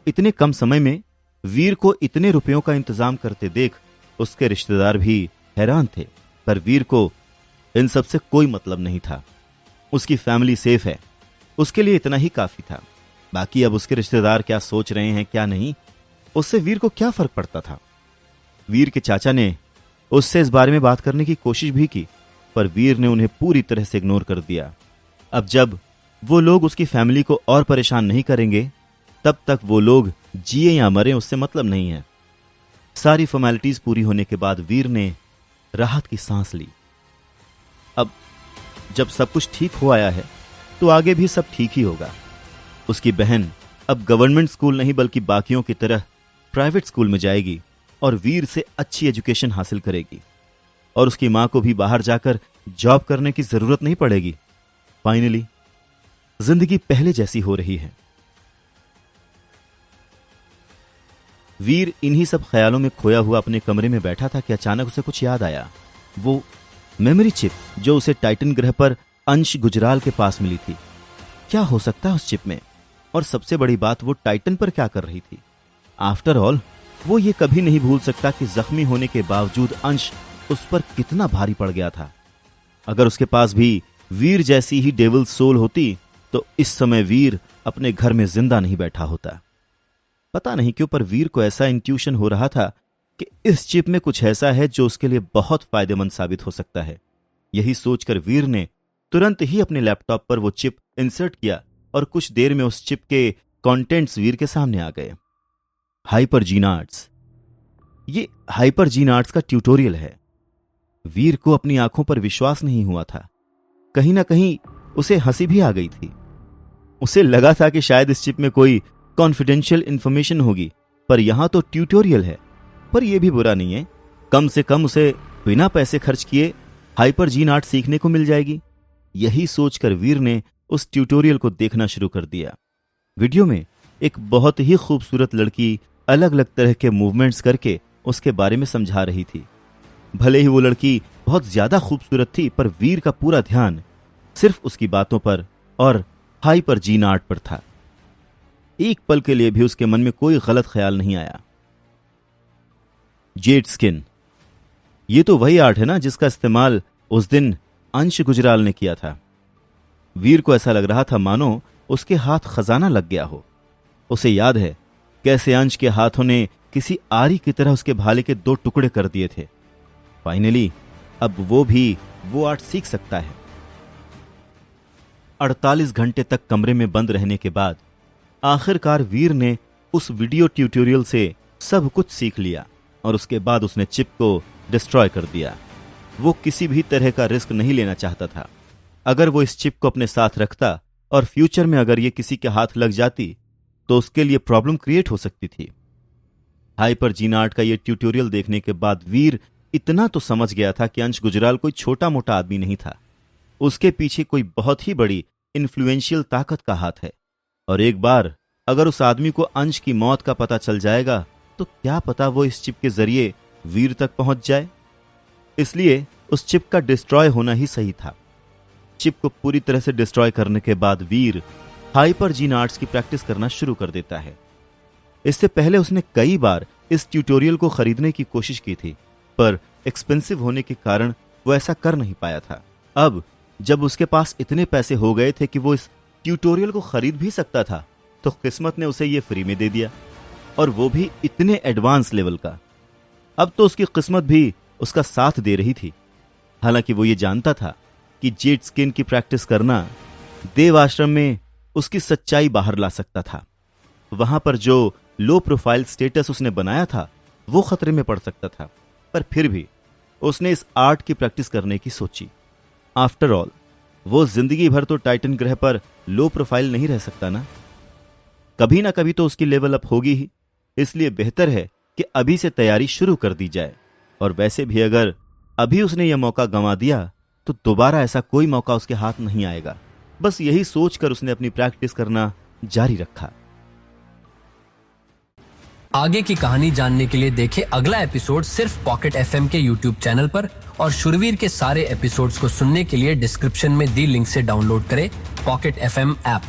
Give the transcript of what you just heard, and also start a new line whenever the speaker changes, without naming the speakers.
इतने कम समय में वीर को इतने रुपयों का इंतजाम करते देख उसके रिश्तेदार भी हैरान थे। पर वीर को इन सब से कोई मतलब नहीं था। उसकी फैमिली सेफ है, उसके लिए इतना ही काफी था। बाकी अब उसके रिश्तेदार क्या सोच रहे हैं क्या नहीं, उससे वीर को क्या फर्क पड़ता था। वीर के चाचा ने उससे इस बारे में बात करने की कोशिश भी की, पर वीर ने उन्हें पूरी तरह से इग्नोर कर दिया। अब जब वो लोग उसकी फैमिली को और परेशान नहीं करेंगे, तब तक वो लोग जिए या मरे उससे मतलब नहीं है। सारी फॉर्मेलिटीज पूरी होने के बाद वीर ने राहत की सांस ली। अब जब सब कुछ ठीक हो आया है तो आगे भी सब ठीक ही होगा। उसकी बहन अब गवर्नमेंट स्कूल नहीं बल्कि बाकियों की तरह प्राइवेट स्कूल में जाएगी और वीर से अच्छी एजुकेशन हासिल करेगी, और उसकी मां को भी बाहर जाकर जॉब करने की जरूरत नहीं पड़ेगी। फाइनली जिंदगी पहले जैसी हो रही है। वीर इन्हीं सब ख्यालों में खोया हुआ अपने कमरे में बैठा था कि अचानक उसे कुछ याद आया। वो मेमोरी चिप जो उसे टाइटन ग्रह पर अंश गुजराल के पास मिली थी। क्या हो सकता है उस चिप में? और सबसे बड़ी बात, वो टाइटन पर क्या कर रही थी? आफ्टर ऑल वो ये कभी नहीं भूल सकता कि जख्मी होने के बावजूद अंश उस पर कितना भारी पड़ गया था। अगर उसके पास भी वीर जैसी ही डेविल सोल होती तो इस समय वीर अपने घर में जिंदा नहीं बैठा होता। पता नहीं क्यों, पर वीर को ऐसा इंट्यूशन हो रहा था कि इस चिप में कुछ ऐसा है जो उसके लिए बहुत फायदेमंद साबित हो सकता है। यही सोचकर वीर ने तुरंत ही अपने लैपटॉप पर वो चिप इंसर्ट किया और कुछ देर में उस चिप के कंटेंट्स वीर के सामने आ गए। Hyper gene arts. ये हाइपर जीन आर्ट्स का ट्यूटोरियल है। वीर को अपनी आंखों पर विश्वास नहीं हुआ था। कहीं ना कहीं उसे हंसी भी आ गई थी। उसे लगा था कि शायद इस चिप में कोई कॉन्फिडेंशियल इंफॉर्मेशन होगी, पर यहां तो ट्यूटोरियल है। पर यह भी बुरा नहीं है, कम से कम उसे बिना पैसे खर्च किए हाइपर जीन आर्ट सीखने को मिल जाएगी। यही सोचकर वीर ने उस ट्यूटोरियल को देखना शुरू कर दिया। वीडियो में एक बहुत ही खूबसूरत लड़की अलग अलग तरह के मूवमेंट्स करके उसके बारे में समझा रही थी। भले ही वो लड़की बहुत ज्यादा खूबसूरत थी, पर वीर का पूरा ध्यान सिर्फ उसकी बातों पर और हाइपर जीन आर्ट पर था। एक पल के लिए भी उसके मन में कोई गलत ख्याल नहीं आया। जेड स्किन, ये तो वही आर्ट है ना जिसका इस्तेमाल उस दिन अंश गुजराल ने किया था। वीर को ऐसा लग रहा था मानो उसके हाथ खजाना लग गया हो। उसे याद है कैसे अंश के हाथों ने किसी आरी की तरह उसके भाले के 2 टुकड़े कर दिए थे। फाइनली अब वो भी वो आर्ट सीख सकता है। 48 घंटे तक कमरे में बंद रहने के बाद आखिरकार वीर ने उस वीडियो ट्यूटोरियल से सब कुछ सीख लिया और उसके बाद उसने चिप को डिस्ट्रॉय कर दिया। वो किसी भी तरह का रिस्क नहीं लेना चाहता था। अगर वो इस चिप को अपने साथ रखता और फ्यूचर में अगर ये किसी के हाथ लग जाती तो उसके लिए प्रॉब्लम क्रिएट हो सकती थी। हाइपर जीन आर्ट का ये ट्यूटोरियल देखने के बाद वीर इतना तो समझ गया था कि अंश गुजराल कोई छोटा मोटा आदमी नहीं था। उसके पीछे कोई बहुत ही बड़ी इन्फ्लुएंशियल ताकत का हाथ है, और एक बार अगर उस आदमी को अंश की मौत का पता चल जाएगा तो क्या पता वो इस चिप के जरिए वीर तक पहुंच जाए। इसलिए उस चिप का डिस्ट्रॉय होना ही सही था। चिप को पूरी तरह से डिस्ट्रॉय करने के बाद वीर हाइपर जीन आर्ट्स की प्रैक्टिस करना शुरू कर देता है। इससे पहले उसने कई बार इस ट्यूटोरियल को खरीदने की कोशिश की थी, पर एक्सपेंसिव होने के कारण वो ऐसा कर नहीं पाया था। अब जब उसके पास इतने पैसे हो गए थे कि वो इस ट्यूटोरियल को खरीद भी सकता था, तो किस्मत ने उसे ये फ्री में दे दिया, और वो भी इतने एडवांस लेवल का। अब तो उसकी किस्मत भी उसका साथ दे रही थी। हालांकि वो ये जानता था कि जेड स्किन की प्रैक्टिस करना देव आश्रम में उसकी सच्चाई बाहर ला सकता था। वहां पर जो लो प्रोफाइल स्टेटस उसने बनाया था वो खतरे में पड़ सकता था, पर फिर भी उसने इस आर्ट की प्रैक्टिस करने की सोची। आफ्टर ऑल वो जिंदगी भर तो टाइटन ग्रह पर लो प्रोफाइल नहीं रह सकता ना कभी तो उसकी लेवल अप होगी ही। इसलिए बेहतर है कि अभी से तैयारी शुरू कर दी जाए। और वैसे भी अगर अभी उसने यह मौका गंवा दिया तो दोबारा ऐसा कोई मौका उसके हाथ नहीं आएगा। बस यही सोचकर उसने अपनी प्रैक्टिस करना जारी रखा।
आगे की कहानी जानने के लिए देखें अगला एपिसोड सिर्फ पॉकेट एफएम के यूट्यूब चैनल पर, और शुरवीर के सारे एपिसोड्स को सुनने के लिए डिस्क्रिप्शन में दी लिंक से डाउनलोड करें पॉकेट एफएम ऐप।